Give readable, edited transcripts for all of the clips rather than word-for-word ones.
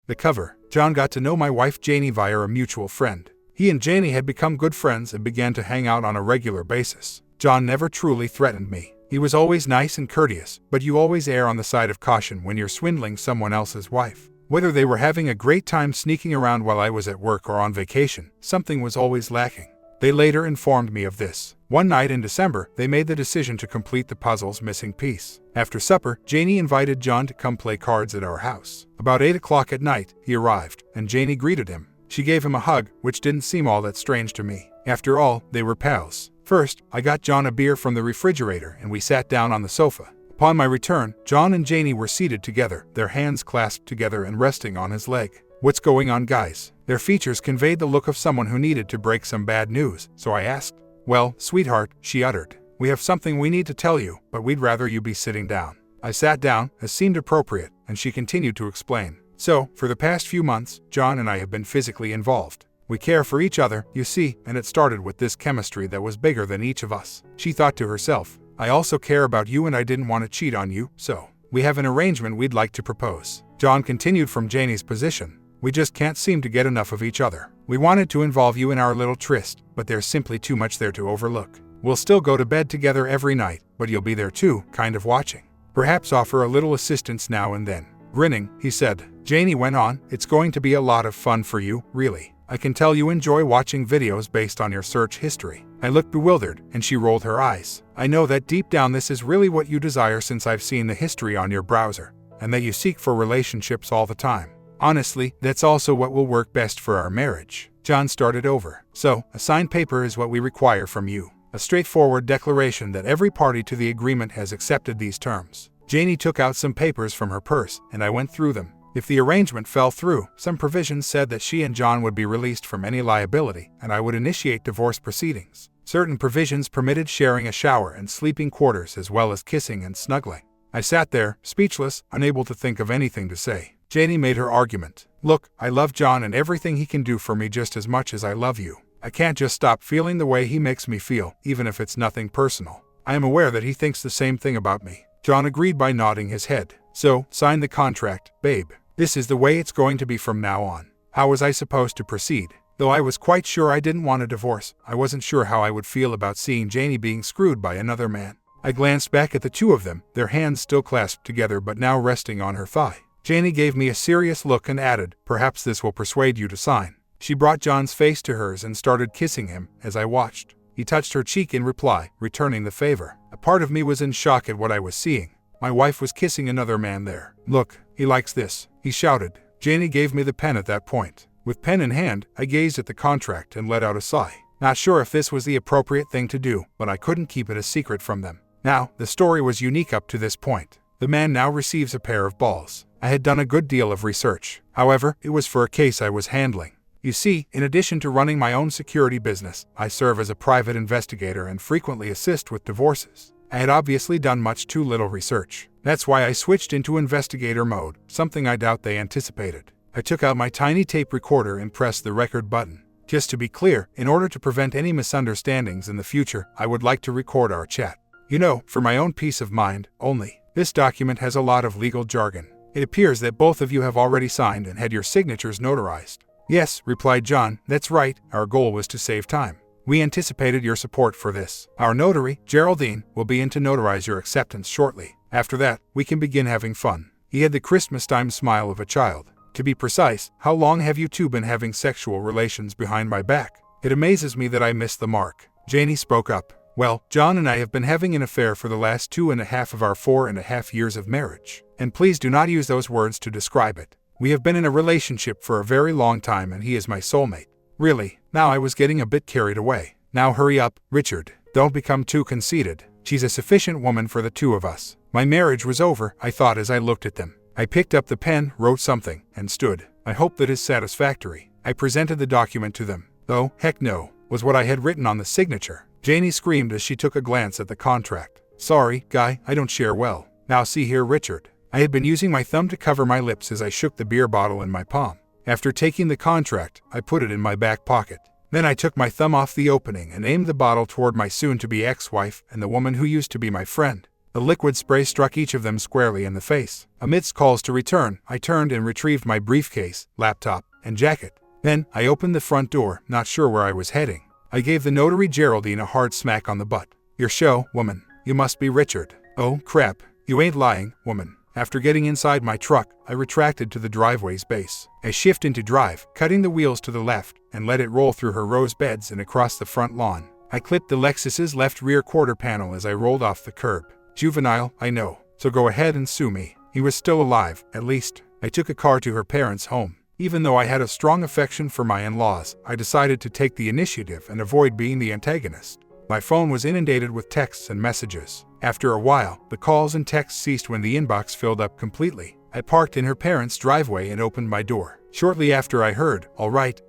The cover. John got to know my wife Janie via a mutual friend. He and Janie had become good friends and began to hang out on a regular basis. John never truly threatened me. He was always nice and courteous, but you always err on the side of caution when you're swindling someone else's wife. Whether they were having a great time sneaking around while I was at work or on vacation, something was always lacking. They later informed me of this. One night in December, they made the decision to complete the puzzle's missing piece. After supper, Janie invited John to come play cards at our house. About 8 o'clock at night, he arrived, and Janie greeted him. She gave him a hug, which didn't seem all that strange to me. After all, they were pals. First, I got John a beer from the refrigerator and we sat down on the sofa. Upon my return, John and Janie were seated together, their hands clasped together and resting on his leg. "What's going on, guys?" Their features conveyed the look of someone who needed to break some bad news, so I asked. "Well, sweetheart," she uttered, "we have something we need to tell you, but we'd rather you be sitting down." I sat down, as seemed appropriate, and she continued to explain. "So, for the past few months, John and I have been physically involved. We care for each other, you see, and it started with this chemistry that was bigger than each of us." She thought to herself, "I also care about you and I didn't want to cheat on you, so we have an arrangement we'd like to propose." John continued from Janie's position. "We just can't seem to get enough of each other. We wanted to involve you in our little tryst, but there's simply too much there to overlook. We'll still go to bed together every night, but you'll be there too, kind of watching. Perhaps offer a little assistance now and then." Grinning, he said. Janie went on, "It's going to be a lot of fun for you, really. I can tell you enjoy watching videos based on your search history." I looked bewildered, and she rolled her eyes. "I know that deep down this is really what you desire since I've seen the history on your browser, and that you seek for relationships all the time. Honestly, that's also what will work best for our marriage." John started over. "So, a signed paper is what we require from you. A straightforward declaration that every party to the agreement has accepted these terms." Janie took out some papers from her purse, and I went through them. If the arrangement fell through, some provisions said that she and John would be released from any liability, and I would initiate divorce proceedings. Certain provisions permitted sharing a shower and sleeping quarters as well as kissing and snuggling. I sat there, speechless, unable to think of anything to say. Janie made her argument. "Look, I love John and everything he can do for me just as much as I love you. I can't just stop feeling the way he makes me feel, even if it's nothing personal. I am aware that he thinks the same thing about me." John agreed by nodding his head. "So, sign the contract, babe. This is the way it's going to be from now on." How was I supposed to proceed? Though I was quite sure I didn't want a divorce, I wasn't sure how I would feel about seeing Janie being screwed by another man. I glanced back at the two of them, their hands still clasped together but now resting on her thigh. Janie gave me a serious look and added, "Perhaps this will persuade you to sign." She brought John's face to hers and started kissing him, as I watched. He touched her cheek in reply, returning the favor. A part of me was in shock at what I was seeing. My wife was kissing another man there. "Look, he likes this," he shouted. Janie gave me the pen at that point. With pen in hand, I gazed at the contract and let out a sigh. Not sure if this was the appropriate thing to do, but I couldn't keep it a secret from them. Now, the story was unique up to this point. The man now receives a pair of balls. I had done a good deal of research. However, it was for a case I was handling. You see, in addition to running my own security business, I serve as a private investigator and frequently assist with divorces. I had obviously done much too little research. That's why I switched into investigator mode, something I doubt they anticipated. I took out my tiny tape recorder and pressed the record button. Just to be clear, in order to prevent any misunderstandings in the future, I would like to record our chat. You know, for my own peace of mind, only. This document has a lot of legal jargon. It appears that both of you have already signed and had your signatures notarized. "Yes," replied John, "that's right. Our goal was to save time. We anticipated your support for this. Our notary, Geraldine, will be in to notarize your acceptance shortly. After that, we can begin having fun." He had the Christmas-time smile of a child. "To be precise, how long have you two been having sexual relations behind my back? It amazes me that I missed the mark." Janie spoke up. "Well, John and I have been having an affair for the last 2.5 of our 4.5 years of marriage. And please do not use those words to describe it. We have been in a relationship for a very long time and he is my soulmate. Really, now I was getting a bit carried away. Now hurry up, Richard. Don't become too conceited. She's a sufficient woman for the two of us." My marriage was over, I thought as I looked at them. I picked up the pen, wrote something, and stood. I hope that is satisfactory. I presented the document to them. "Oh, heck no," was what I had written on the signature. Janie screamed as she took a glance at the contract. "Sorry, Guy, I don't share well. Now see here, Richard." I had been using my thumb to cover my lips as I shook the beer bottle in my palm. After taking the contract, I put it in my back pocket. Then I took my thumb off the opening and aimed the bottle toward my soon-to-be ex-wife and the woman who used to be my friend. The liquid spray struck each of them squarely in the face. Amidst calls to return, I turned and retrieved my briefcase, laptop, and jacket. Then, I opened the front door, not sure where I was heading. I gave the notary Geraldine a hard smack on the butt. "Your show, woman. You must be Richard." "Oh, crap. You ain't lying, woman." After getting inside my truck, I retracted to the driveway's base. I shift into drive, cutting the wheels to the left, and let it roll through her rose beds and across the front lawn. I clipped the Lexus's left rear quarter panel as I rolled off the curb. Juvenile, I know, so go ahead and sue me. He was still alive, at least. I took a car to her parents' home. Even though I had a strong affection for my in-laws, I decided to take the initiative and avoid being the antagonist. My phone was inundated with texts and messages. After a while, the calls and texts ceased when the inbox filled up completely. I parked in her parents' driveway and opened my door. Shortly after I heard, all right,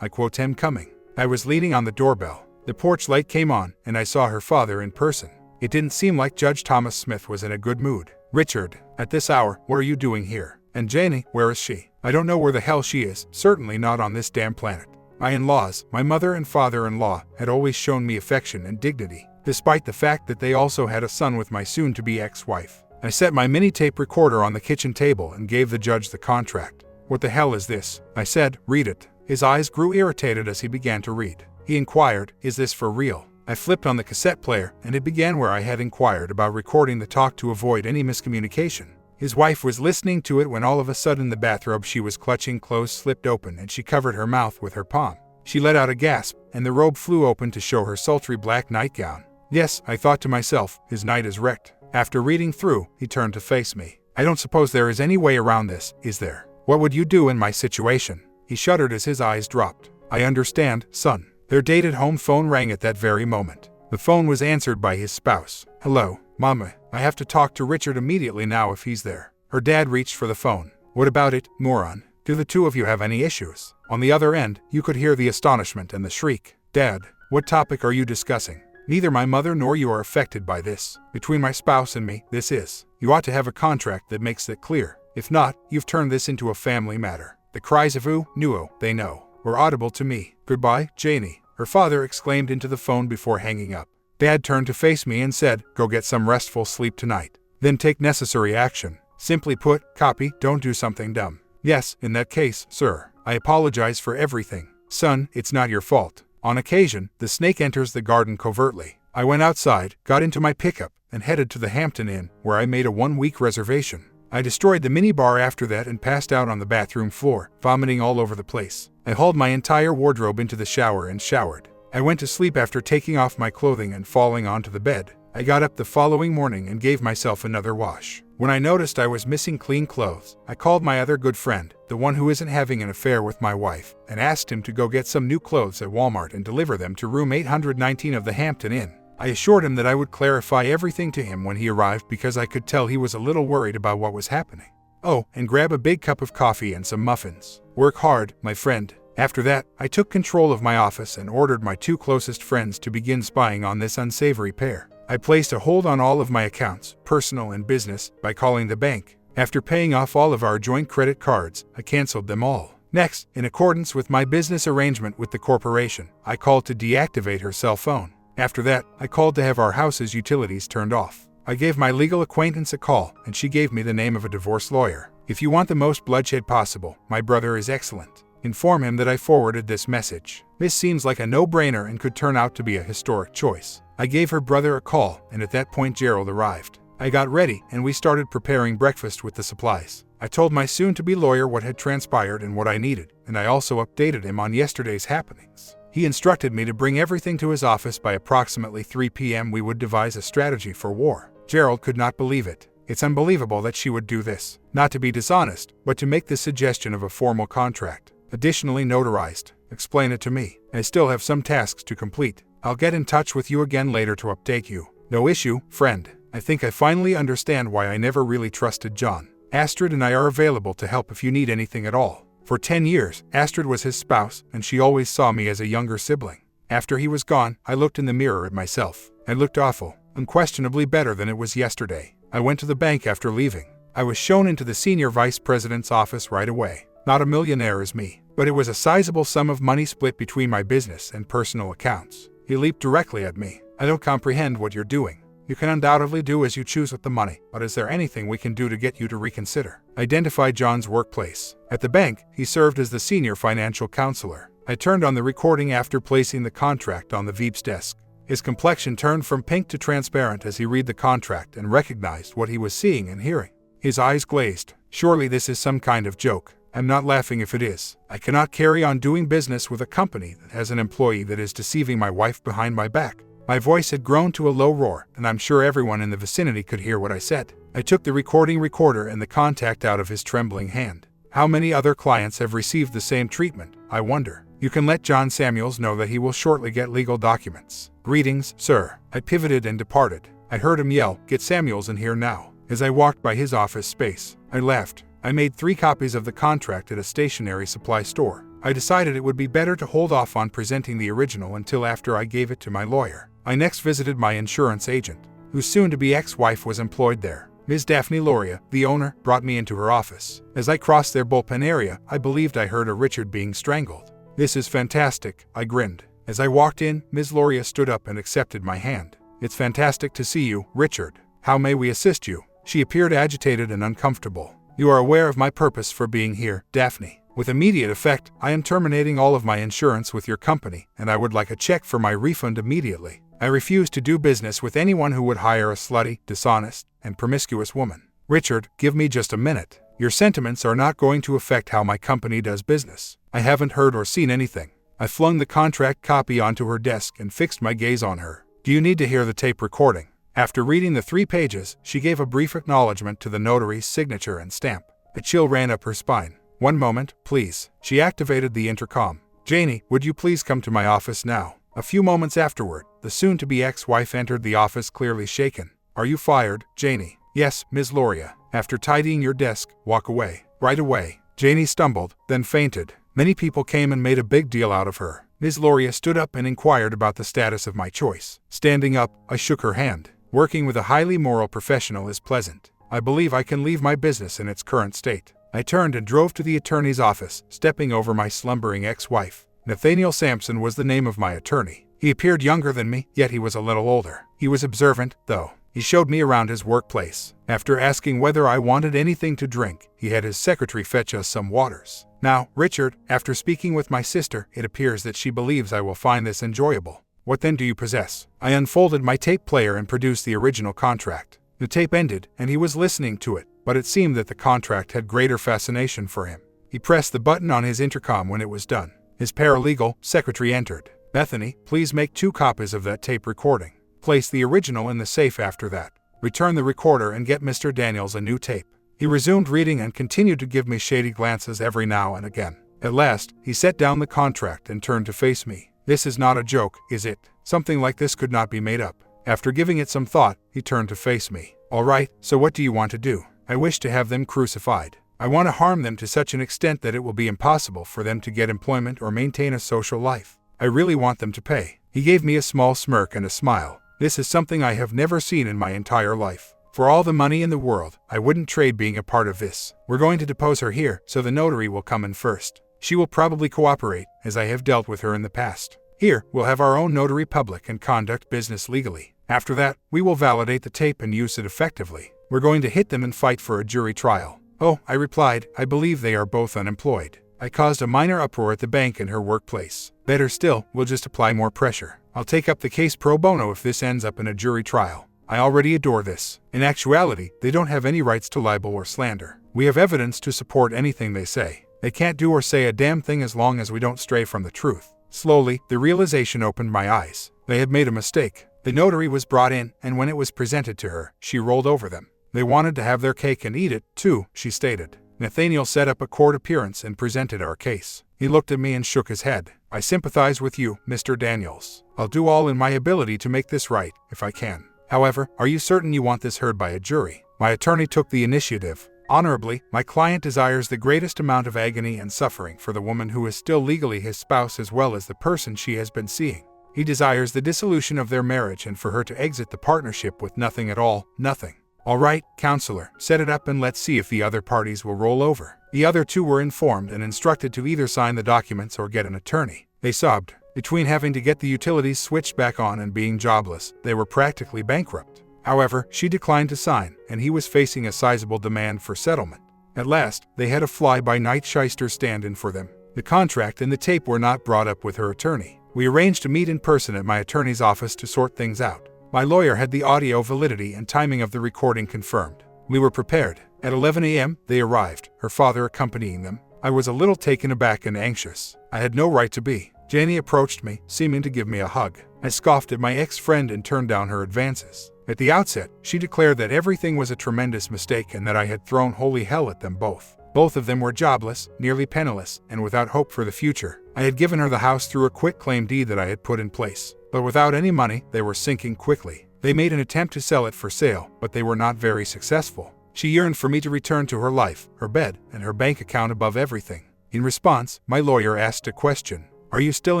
I quote him coming. I was leaning on the doorbell. The porch light came on, and I saw her father in person. It didn't seem like Judge Thomas Smith was in a good mood. "Richard, at this hour, what are you doing here? And Janie, where is she?" "I don't know where the hell she is, certainly not on this damn planet." My in-laws, my mother and father-in-law, had always shown me affection and dignity, despite the fact that they also had a son with my soon-to-be ex-wife. I set my mini-tape recorder on the kitchen table and gave the judge the contract. "What the hell is this?" I said. "Read it." His eyes grew irritated as he began to read. He inquired, "Is this for real?" I flipped on the cassette player, and it began where I had inquired about recording the talk to avoid any miscommunication. His wife was listening to it when all of a sudden the bathrobe she was clutching close slipped open and she covered her mouth with her palm. She let out a gasp, and the robe flew open to show her sultry black nightgown. Yes, I thought to myself, his night is wrecked. After reading through, he turned to face me. "I don't suppose there is any way around this, is there? What would you do in my situation?" He shuddered as his eyes dropped. "I understand, son." Their dated home phone rang at that very moment. The phone was answered by his spouse. "Hello, Mama. I have to talk to Richard immediately now if he's there." Her dad reached for the phone. "What about it, moron? Do the two of you have any issues?" On the other end, you could hear the astonishment and the shriek. "Dad, what topic are you discussing? Neither my mother nor you are affected by this. Between my spouse and me, this is. You ought to have a contract that makes it clear. If not, you've turned this into a family matter." The cries of "ooh, nuo, they know," were audible to me. "Goodbye, Janie," her father exclaimed into the phone before hanging up. Dad turned to face me and said, "Go get some restful sleep tonight. Then take necessary action. Simply put, copy, don't do something dumb." "Yes, in that case, sir. I apologize for everything." "Son, it's not your fault." On occasion, the snake enters the garden covertly. I went outside, got into my pickup, and headed to the Hampton Inn, where I made a 1-week reservation. I destroyed the minibar after that and passed out on the bathroom floor, vomiting all over the place. I hauled my entire wardrobe into the shower and showered. I went to sleep after taking off my clothing and falling onto the bed. I got up the following morning and gave myself another wash. When I noticed I was missing clean clothes, I called my other good friend, the one who isn't having an affair with my wife, and asked him to go get some new clothes at Walmart and deliver them to room 819 of the Hampton Inn. I assured him that I would clarify everything to him when he arrived because I could tell he was a little worried about what was happening. Oh, and grab a big cup of coffee and some muffins. Work hard, my friend. After that, I took control of my office and ordered my 2 closest friends to begin spying on this unsavory pair. I placed a hold on all of my accounts, personal and business, by calling the bank. After paying off all of our joint credit cards, I canceled them all. Next, in accordance with my business arrangement with the corporation, I called to deactivate her cell phone. After that, I called to have our house's utilities turned off. I gave my legal acquaintance a call, and she gave me the name of a divorce lawyer. If you want the most bloodshed possible, my brother is excellent. Inform him that I forwarded this message. This seems like a no-brainer and could turn out to be a historic choice. I gave her brother a call, and at that point Gerald arrived. I got ready, and we started preparing breakfast with the supplies. I told my soon-to-be lawyer what had transpired and what I needed, and I also updated him on yesterday's happenings. He instructed me to bring everything to his office by approximately 3 p.m. We would devise a strategy for war. Gerald could not believe it. It's unbelievable that she would do this. Not to be dishonest, but to make the suggestion of a formal contract. Additionally notarized. Explain it to me. I still have some tasks to complete. I'll get in touch with you again later to update you. No issue, friend. I think I finally understand why I never really trusted John. Astrid and I are available to help if you need anything at all. For 10 years, Astrid was his spouse, and she always saw me as a younger sibling. After he was gone, I looked in the mirror at myself. I looked awful, unquestionably better than it was yesterday. I went to the bank after leaving. I was shown into the senior vice president's office right away. Not a millionaire as me, but it was a sizable sum of money split between my business and personal accounts. He leaped directly at me. "I don't comprehend what you're doing. You can undoubtedly do as you choose with the money, but is there anything we can do to get you to reconsider? Identify John's workplace. At the bank, he served as the senior financial counselor. I turned on the recording after placing the contract on the Veep's desk. His complexion turned from pink to transparent as he read the contract and recognized what he was seeing and hearing. His eyes glazed. Surely this is some kind of joke. I'm not laughing if it is. I cannot carry on doing business with a company that has an employee that is deceiving my wife behind my back. My voice had grown to a low roar, and I'm sure everyone in the vicinity could hear what I said. I took the recording recorder and the contact out of his trembling hand. How many other clients have received the same treatment, I wonder? You can let John Samuels know that he will shortly get legal documents. Greetings, sir. I pivoted and departed. I heard him yell, "Get Samuels in here now." As I walked by his office space, I laughed. I made 3 copies of the contract at a stationery supply store. I decided it would be better to hold off on presenting the original until after I gave it to my lawyer. I next visited my insurance agent, whose soon-to-be ex-wife was employed there. Ms. Daphne Loria, the owner, brought me into her office. As I crossed their bullpen area, I believed I heard a Richard being strangled. "This is fantastic," I grinned. As I walked in, Ms. Loria stood up and accepted my hand. "It's fantastic to see you, Richard. How may we assist you?" She appeared agitated and uncomfortable. "You are aware of my purpose for being here, Daphne. With immediate effect, I am terminating all of my insurance with your company, and I would like a check for my refund immediately. I refuse to do business with anyone who would hire a slutty, dishonest, and promiscuous woman." "Richard, give me just a minute. Your sentiments are not going to affect how my company does business. I haven't heard or seen anything." I flung the contract copy onto her desk and fixed my gaze on her. "Do you need to hear the tape recording?" After reading the 3 pages, she gave a brief acknowledgement to the notary's signature and stamp. A chill ran up her spine. "One moment, please." She activated the intercom. "Janie, would you please come to my office now?" A few moments afterward, the soon-to-be ex-wife entered the office clearly shaken. "Are you fired, Janie?" "Yes, Ms. Loria. After tidying your desk, walk away." "Right away." Janie stumbled, then fainted. Many people came and made a big deal out of her. Ms. Loria stood up and inquired about the status of my choice. Standing up, I shook her hand. "Working with a highly moral professional is pleasant. I believe I can leave my business in its current state." I turned and drove to the attorney's office, stepping over my slumbering ex-wife. Nathaniel Sampson was the name of my attorney. He appeared younger than me, yet he was a little older. He was observant, though. He showed me around his workplace. After asking whether I wanted anything to drink, he had his secretary fetch us some waters. "Now, Richard, after speaking with my sister, it appears that she believes I will find this enjoyable. What then do you possess?" I unfolded my tape player and produced the original contract. The tape ended, and he was listening to it, but it seemed that the contract had greater fascination for him. He pressed the button on his intercom when it was done. His paralegal secretary entered. "Bethany, please make 2 copies of that tape recording. Place the original in the safe after that. Return the recorder and get Mr. Daniels a new tape." He resumed reading and continued to give me shady glances every now and again. At last, he set down the contract and turned to face me. "This is not a joke, is it? Something like this could not be made up." After giving it some thought, he turned to face me. "All right, so what do you want to do?" "I wish to have them crucified. I want to harm them to such an extent that it will be impossible for them to get employment or maintain a social life. I really want them to pay." He gave me a small smirk and a smile. "This is something I have never seen in my entire life. For all the money in the world, I wouldn't trade being a part of this. We're going to depose her here, so the notary will come in first. She will probably cooperate, as I have dealt with her in the past. Here, we'll have our own notary public and conduct business legally. After that, we will validate the tape and use it effectively. We're going to hit them and fight for a jury trial." "Oh," I replied, "I believe they are both unemployed. I caused a minor uproar at the bank and her workplace. Better still, we'll just apply more pressure. I'll take up the case pro bono if this ends up in a jury trial. I already adore this. In actuality, they don't have any rights to libel or slander. We have evidence to support anything they say. They can't do or say a damn thing as long as we don't stray from the truth." Slowly, the realization opened my eyes. They had made a mistake. The notary was brought in, and when it was presented to her, she rolled over them. They wanted to have their cake and eat it, too, she stated. Nathaniel set up a court appearance and presented our case. He looked at me and shook his head. "I sympathize with you, Mr. Daniels. I'll do all in my ability to make this right, if I can. However, are you certain you want this heard by a jury?" My attorney took the initiative. "Honorably, my client desires the greatest amount of agony and suffering for the woman who is still legally his spouse as well as the person she has been seeing. He desires the dissolution of their marriage and for her to exit the partnership with nothing at all, nothing." "All right, counselor, set it up and let's see if the other parties will roll over." The other 2 were informed and instructed to either sign the documents or get an attorney. They sobbed. Between having to get the utilities switched back on and being jobless, they were practically bankrupt. However, she declined to sign, and he was facing a sizable demand for settlement. At last, they had a fly-by-night shyster stand-in for them. The contract and the tape were not brought up with her attorney. We arranged to meet in person at my attorney's office to sort things out. My lawyer had the audio validity and timing of the recording confirmed. We were prepared. At 11 a.m., they arrived, her father accompanying them. I was a little taken aback and anxious. I had no right to be. Janie approached me, seeming to give me a hug. I scoffed at my ex-friend and turned down her advances. At the outset, she declared that everything was a tremendous mistake and that I had thrown holy hell at them both. Both of them were jobless, nearly penniless, and without hope for the future. I had given her the house through a quitclaim deed that I had put in place. But without any money, they were sinking quickly. They made an attempt to sell it for sale, but they were not very successful. She yearned for me to return to her life, her bed, and her bank account above everything. In response, my lawyer asked a question. Are you still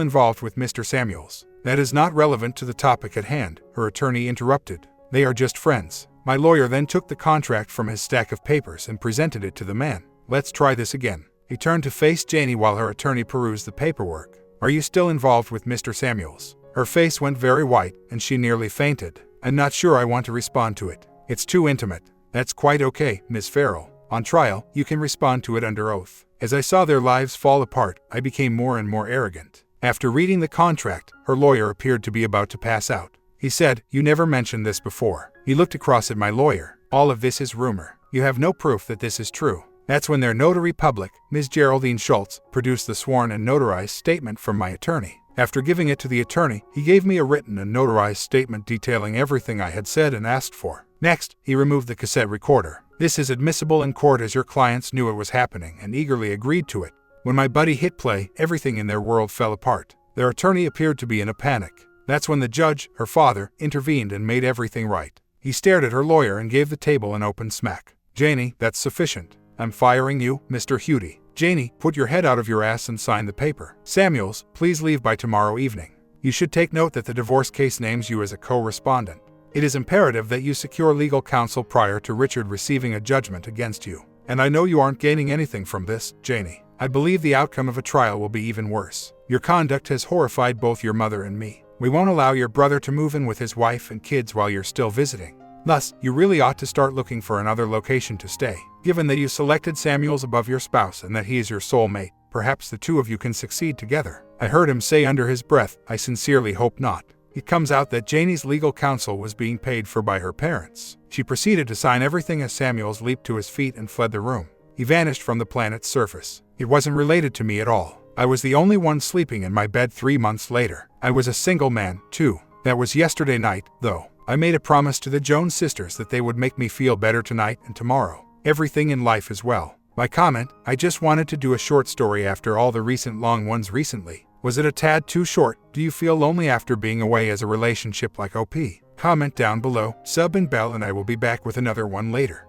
involved with Mr. Samuels? That is not relevant to the topic at hand, her attorney interrupted. They are just friends. My lawyer then took the contract from his stack of papers and presented it to the man. Let's try this again. He turned to face Janie while her attorney perused the paperwork. Are you still involved with Mr. Samuels? Her face went very white, and she nearly fainted. I'm not sure I want to respond to it. It's too intimate. That's quite okay, Miss Farrell. On trial, you can respond to it under oath. As I saw their lives fall apart, I became more and more arrogant. After reading the contract, her lawyer appeared to be about to pass out. He said, You never mentioned this before. He looked across at my lawyer. All of this is rumor. You have no proof that this is true. That's when their notary public, Ms. Geraldine Schultz, produced the sworn and notarized statement from my attorney. After giving it to the attorney, he gave me a written and notarized statement detailing everything I had said and asked for. Next, he removed the cassette recorder. This is admissible in court as your clients knew it was happening and eagerly agreed to it. When my buddy hit play, everything in their world fell apart. Their attorney appeared to be in a panic. That's when the judge, her father, intervened and made everything right. He stared at her lawyer and gave the table an open smack. Janie, that's sufficient. I'm firing you, Mr. Hudi. Janie, put your head out of your ass and sign the paper. Samuels, please leave by tomorrow evening. You should take note that the divorce case names you as a co-respondent. It is imperative that you secure legal counsel prior to Richard receiving a judgment against you. And I know you aren't gaining anything from this, Janie. I believe the outcome of a trial will be even worse. Your conduct has horrified both your mother and me. We won't allow your brother to move in with his wife and kids while you're still visiting. Thus, you really ought to start looking for another location to stay. Given that you selected Samuels above your spouse and that he is your soulmate, perhaps the two of you can succeed together. I heard him say under his breath, I sincerely hope not. It comes out that Janie's legal counsel was being paid for by her parents. She proceeded to sign everything as Samuels leaped to his feet and fled the room. He vanished from the planet's surface. It wasn't related to me at all. I was the only one sleeping in my bed 3 months later. I was a single man, too. That was yesterday night, though. I made a promise to the Jones sisters that they would make me feel better tonight and tomorrow. Everything in life is well. My comment, I just wanted to do a short story after all the recent long ones recently. Was it a tad too short? Do you feel lonely after being away as a relationship like OP? Comment down below, sub and bell, and I will be back with another one later.